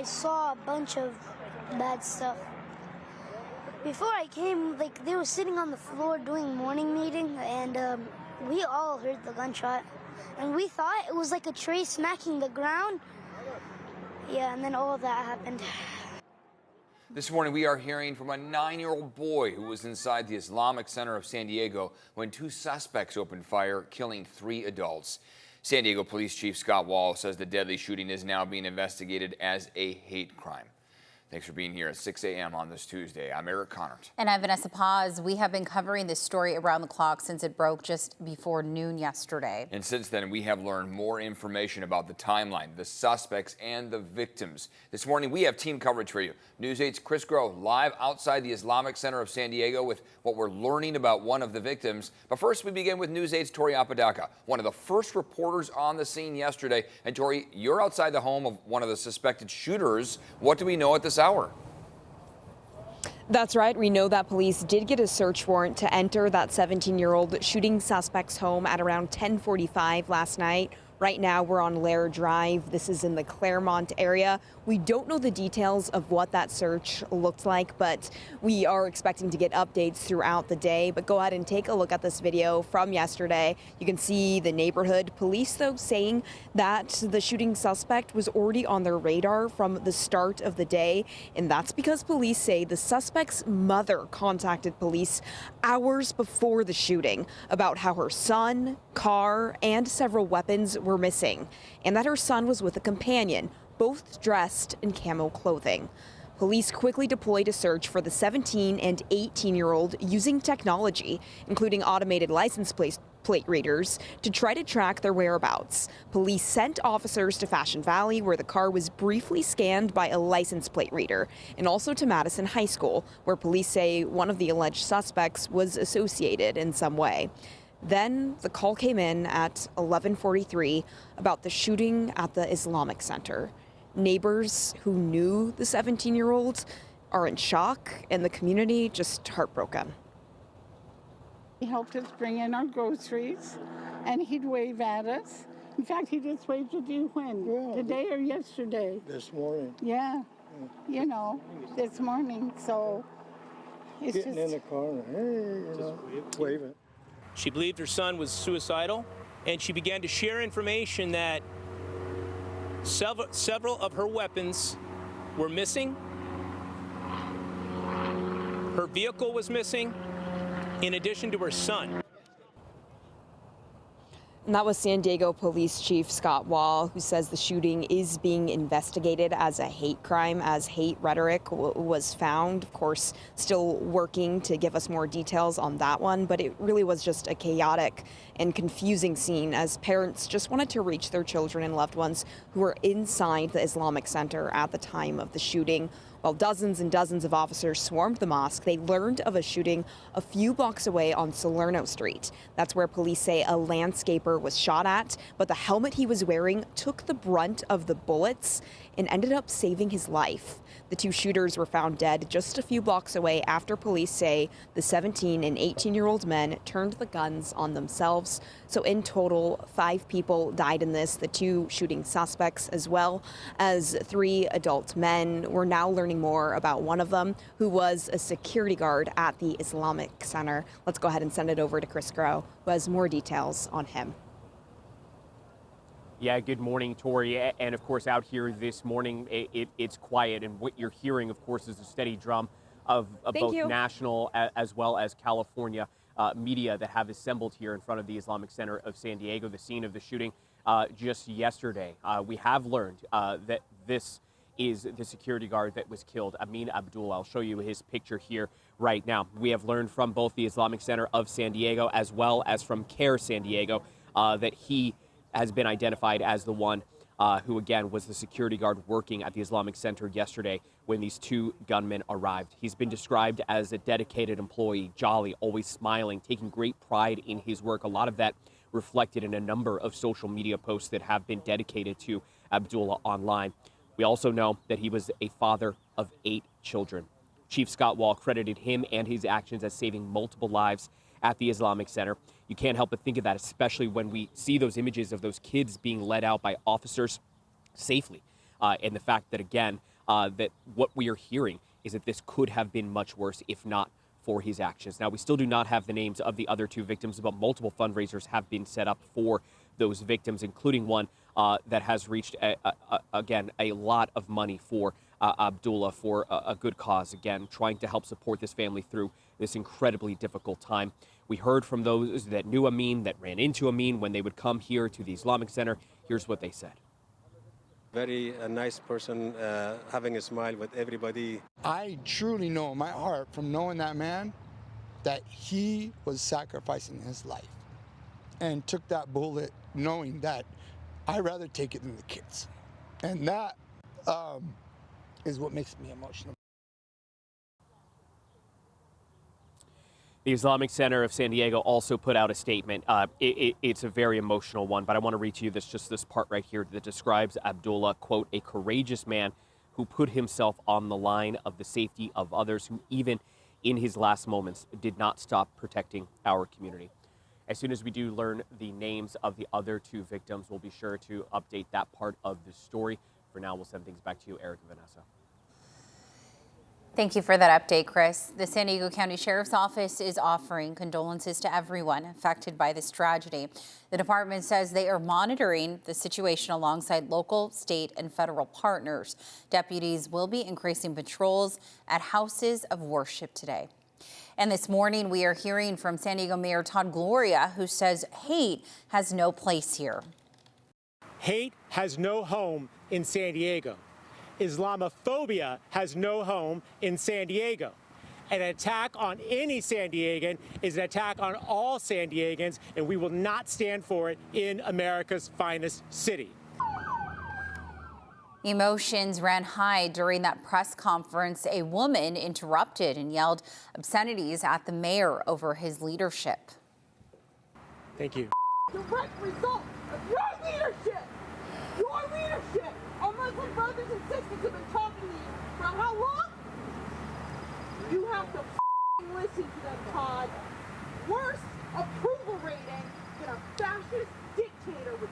I saw a bunch of bad stuff. Before I came, like, they were sitting on the floor doing morning meeting, and we all heard the gunshot. And we thought it was like a tray smacking the ground. Yeah, and then all of that happened. This morning, we are hearing from a 9-year-old boy who was inside the Islamic Center of San Diego when 2 suspects opened fire, killing 3 adults. San Diego Police Chief Scott Wall says the deadly shooting is now being investigated as a hate crime. Thanks for being here at 6 a.m. on this Tuesday. I'm Eric Connert. And I'm Vanessa Paz. We have been covering this story around the clock since it broke just before noon yesterday. And since then, we have learned more information about the timeline, the suspects, and the victims. This morning, we have team coverage for you. News 8's Chris Groh live outside the Islamic Center of San Diego with what we're learning about one of the victims. But first, we begin with News 8's Tori Apodaca, one of the first reporters on the scene yesterday. And Tori, you're outside the home of one of the suspected shooters. What do we know at this hour? That's right. We know that police did get a search warrant to enter that 17-year-old shooting suspect's home at around 10:45 last night. Right now, we're on Lair Drive. This is in the Claremont area. We don't know the details of what that search looked like, but we are expecting to get updates throughout the day. But go ahead and take a look at this video from yesterday. You can see the neighborhood police, though, saying that the shooting suspect was already on their radar from the start of the day. And that's because police say the suspect's mother contacted police hours before the shooting about how her son, car, and several weapons were missing, and that her son was with a companion, both dressed in camo clothing. Police quickly deployed a search for the 17 and 18-year-old using technology, including automated license plate readers, to try to track their whereabouts. Police sent officers to Fashion Valley, where the car was briefly scanned by a license plate reader, and also to Madison High School, where police say one of the alleged suspects was associated in some way. Then the call came in at 11:43 about the shooting at the Islamic Center. Neighbors who knew the 17-year-old are in shock, and the community just heartbroken. He helped us bring in our groceries, and he'd wave at us. In fact, he just waved at you when? Yeah, today or yesterday? This morning. Yeah, you know, this morning. So it's getting in the car and hey, waving. She believed her son was suicidal, and she began to share information that several of her weapons were missing. Her vehicle was missing, in addition to her son. And that was San Diego Police Chief Scott Wall, who says the shooting is being investigated as a hate crime, as hate rhetoric was found. Of course, still working to give us more details on that one, but it really was just a chaotic and confusing scene as parents just wanted to reach their children and loved ones who were inside the Islamic Center at the time of the shooting. While dozens and dozens of officers swarmed the mosque, they learned of a shooting a few blocks away on Salerno Street. That's where police say a landscaper was shot at, but the helmet he was wearing took the brunt of the bullets and ended up saving his life. The 2 shooters were found dead just a few blocks away after police say the 17 and 18-year-old men turned the guns on themselves. So in total, 5 people died in this, the 2 shooting suspects as well as 3 adult men. We're now learning more about one of them, who was a security guard at the Islamic Center. Let's go ahead and send it over to Chris Groh, who has more details on him. Yeah, good morning, Tori. And of course, out here this morning, it's quiet. And what you're hearing, of course, is a steady drum of both national as well as California media that have assembled here in front of the Islamic Center of San Diego, the scene of the shooting just yesterday. We have learned that this is the security guard that was killed, Amin Abdul. I'll show you his picture here right now. We have learned from both the Islamic Center of San Diego as well as from CARE San Diego that he has been identified as the one who, again, was the security guard working at the Islamic Center yesterday when these 2 gunmen arrived. He's been described as a dedicated employee, jolly, always smiling, taking great pride in his work. A lot of that reflected in a number of social media posts that have been dedicated to Abdullah online. We also know that he was a father of 8 children. Chief Scott Wall credited him and his actions as saving multiple lives at the Islamic Center. You can't help but think of that, especially when we see those images of those kids being led out by officers safely. And the fact that, again, that what we are hearing is that this could have been much worse, if not for his actions. Now, we still do not have the names of the other two victims, but multiple fundraisers have been set up for those victims, including one that has reached, again, a lot of money for Abdullah for a good cause, again, trying to help support this family through this incredibly difficult time. We heard from those that knew Amin, that ran into Amin when they would come here to the Islamic Center. Here's what they said. Very nice person, having a smile with everybody. I truly know in my heart from knowing that man that he was sacrificing his life and took that bullet knowing that I'd rather take it than the kids. And that is what makes me emotional. The Islamic Center of San Diego also put out a statement. It's a very emotional one, but I want to read to you this part right here that describes Abdullah, quote, a courageous man who put himself on the line of the safety of others, who even in his last moments did not stop protecting our community. As soon as we do learn the names of the other two victims, we'll be sure to update that part of the story. For now, we'll send things back to you, Eric and Vanessa. Thank you for that update, Chris. The San Diego County Sheriff's Office is offering condolences to everyone affected by this tragedy. The department says they are monitoring the situation alongside local, state, and federal partners. Deputies will be increasing patrols at houses of worship today. And this morning, we are hearing from San Diego Mayor Todd Gloria, who says hate has no place here. Hate has no home in San Diego. Islamophobia has no home in San Diego. An attack on any San Diegan is an attack on all San Diegans, and we will not stand for it in America's finest city. Emotions ran high during that press conference. A woman interrupted and yelled obscenities at the mayor over his leadership. Thank you. Direct result of your leadership! Your leadership! Our Muslim brothers and sisters have been talking to you for how long? You have to listen to them, Todd. Worse approval rating than a fascist dictator would.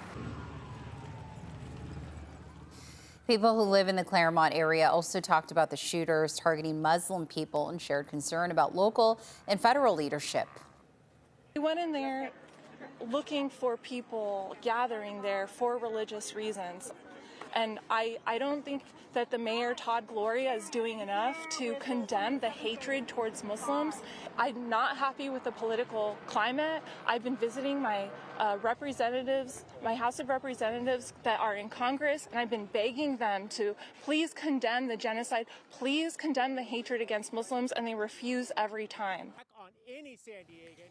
People who live in the Claremont area also talked about the shooters targeting Muslim people and shared concern about local and federal leadership. We went in there looking for people gathering there for religious reasons. And I don't think that the mayor, Todd Gloria, is doing enough to condemn the hatred towards Muslims. I'm not happy with the political climate. I've been visiting my representatives, my House of Representatives that are in Congress, and I've been begging them to please condemn the genocide, please condemn the hatred against Muslims, and they refuse every time. On any San Diegan.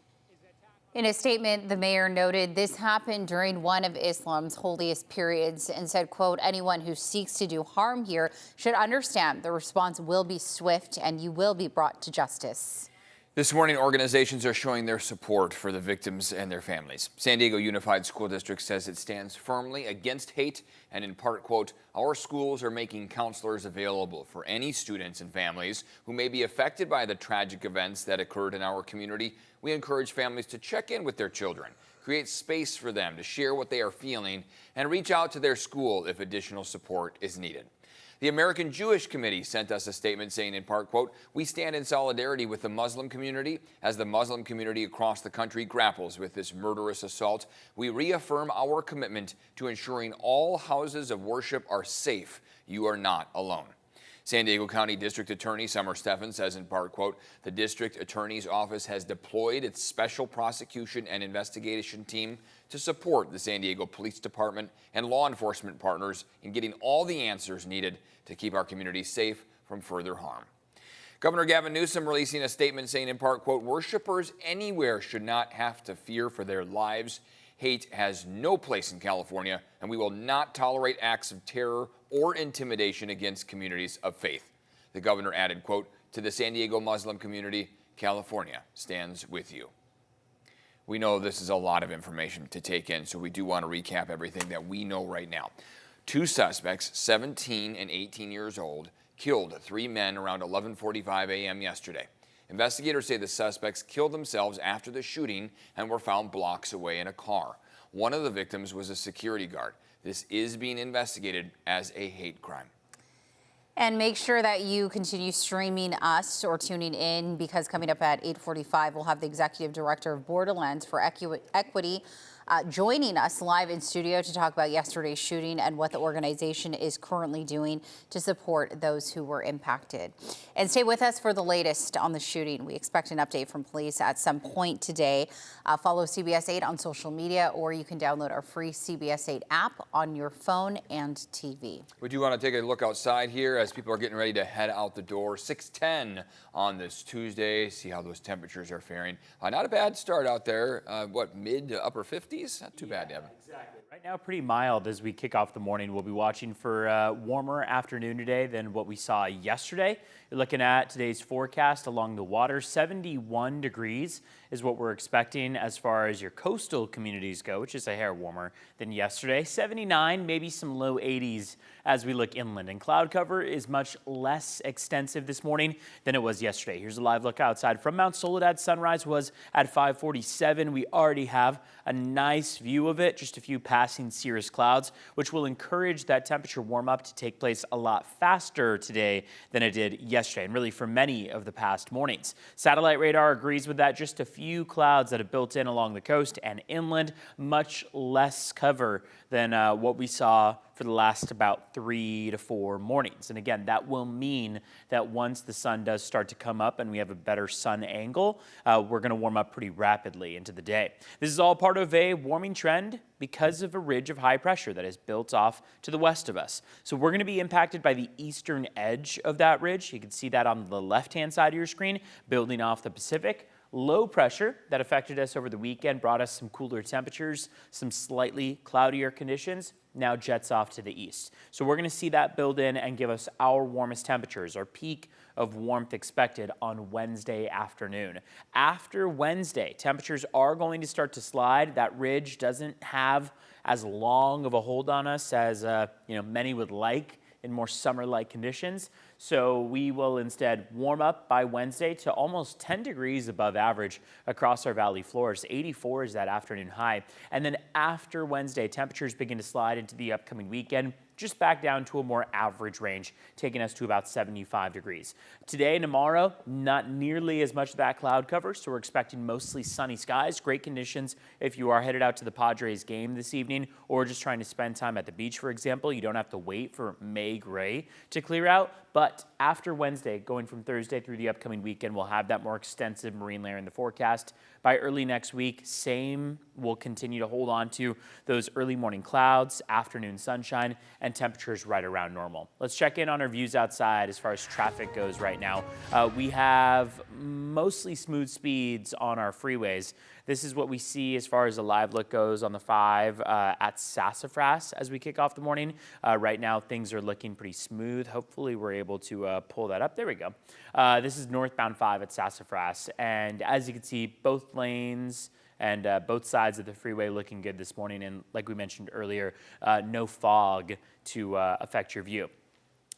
In a statement, the mayor noted this happened during one of Islam's holiest periods and said, quote, anyone who seeks to do harm here should understand the response will be swift and you will be brought to justice. This morning, organizations are showing their support for the victims and their families. San Diego Unified School District says it stands firmly against hate and in part, quote, our schools are making counselors available for any students and families who may be affected by the tragic events that occurred in our community. We encourage families to check in with their children, create space for them to share what they are feeling, and reach out to their school if additional support is needed. The American Jewish Committee sent us a statement saying in part, quote, we stand in solidarity with the Muslim community as the Muslim community across the country grapples with this murderous assault. We reaffirm our commitment to ensuring all houses of worship are safe. You are not alone. San Diego County District Attorney Summer Stephan says in part, quote, the district attorney's office has deployed its special prosecution and investigation team to support the San Diego Police Department and law enforcement partners in getting all the answers needed to keep our community safe from further harm. Governor Gavin Newsom releasing a statement saying in part, quote, worshipers anywhere should not have to fear for their lives. Hate has no place in California, and we will not tolerate acts of terror or intimidation against communities of faith. The governor added, quote, to the San Diego Muslim community, California stands with you. We know this is a lot of information to take in, so we do want to recap everything that we know right now. Two suspects, 17 and 18 years old, killed three men around 11:45 a.m. yesterday. Investigators say the suspects killed themselves after the shooting and were found blocks away in a car. One of the victims was a security guard. This is being investigated as a hate crime. And make sure that you continue streaming us or tuning in, because coming up at 8:45, we'll have the Executive Director of Borderlands for Equity joining us live in studio to talk about yesterday's shooting and what the organization is currently doing to support those who were impacted. And stay with us for the latest on the shooting. We expect an update from police at some point today. Follow CBS 8 on social media, or you can download our free CBS 8 app on your phone and TV. We do want to take a look outside here as people are getting ready to head out the door. 6:10 on this Tuesday. See how those temperatures are faring. Not a bad start out there. What, mid to upper 50s? Not too bad, Devin. Exactly. Right now, pretty mild as we kick off the morning. We'll be watching for a warmer afternoon today than what we saw yesterday. You're looking at today's forecast along the water. 71 degrees is what we're expecting as far as your coastal communities go, which is a hair warmer than yesterday. 79, maybe some low 80s as we look inland. And cloud cover is much less extensive this morning than it was yesterday. Here's a live look outside from Mount Soledad. Sunrise was at 5:47. We already have a nice view of it, just a few passing cirrus clouds, which will encourage that temperature warm up to take place a lot faster today than it did yesterday, and really for many of the past mornings. Satellite radar agrees with that. Just a few clouds that have built in along the coast and inland, much less cover than what we saw for the last about 3 to 4 mornings. And again, that will mean that once the sun does start to come up and we have a better sun angle, we're going to warm up pretty rapidly into the day. This is all part of a warming trend because of a ridge of high pressure that is built off to the west of us. So we're going to be impacted by the eastern edge of that ridge. You can see that on the left-hand side of your screen, building off the Pacific. Low pressure that affected us over the weekend brought us some cooler temperatures, some slightly cloudier conditions, now jets off to the east. So we're going to see that build in and give us our warmest temperatures, our peak of warmth expected on Wednesday afternoon. After Wednesday, temperatures are going to start to slide. That ridge doesn't have as long of a hold on us as many would like in more summer-like conditions. So we will instead warm up by Wednesday to almost 10 degrees above average across our valley floors. 84 is that afternoon high. And then after Wednesday, temperatures begin to slide into the upcoming weekend, just back down to a more average range, taking us to about 75 degrees. Today and tomorrow, not nearly as much of that cloud cover, so we're expecting mostly sunny skies. Great conditions if you are headed out to the Padres game this evening or just trying to spend time at the beach, for example. You don't have to wait for May gray to clear out. But after Wednesday, going from Thursday through the upcoming weekend, we'll have that more extensive marine layer in the forecast. By early next week, same, we'll continue to hold on to those early morning clouds, afternoon sunshine, and temperatures right around normal. Let's check in on our views outside as far as traffic goes right now. We have mostly smooth speeds on our freeways. This is what we see as far as the live look goes on the 5 at Sassafras as we kick off the morning. Right now, things are looking pretty smooth. Hopefully, we're able to pull that up. There we go. This is northbound 5 at Sassafras. And as you can see, both lanes and both sides of the freeway looking good this morning. And like we mentioned earlier, no fog to affect your view.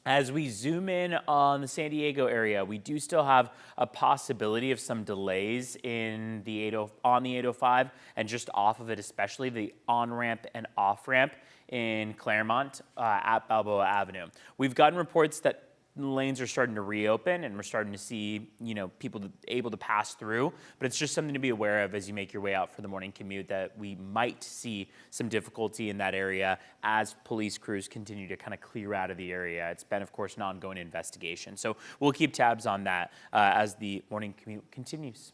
As we zoom in on the San Diego area, we do still have a possibility of some delays in on the 805 and just off of it, especially the on-ramp and off-ramp in Claremont at Balboa Avenue. We've gotten reports that lanes are starting to reopen and we're starting to see, people able to pass through, but it's just something to be aware of as you make your way out for the morning commute, that we might see some difficulty in that area as police crews continue to kind of clear out of the area. It's been, of course, an ongoing investigation. So we'll keep tabs on that as the morning commute continues.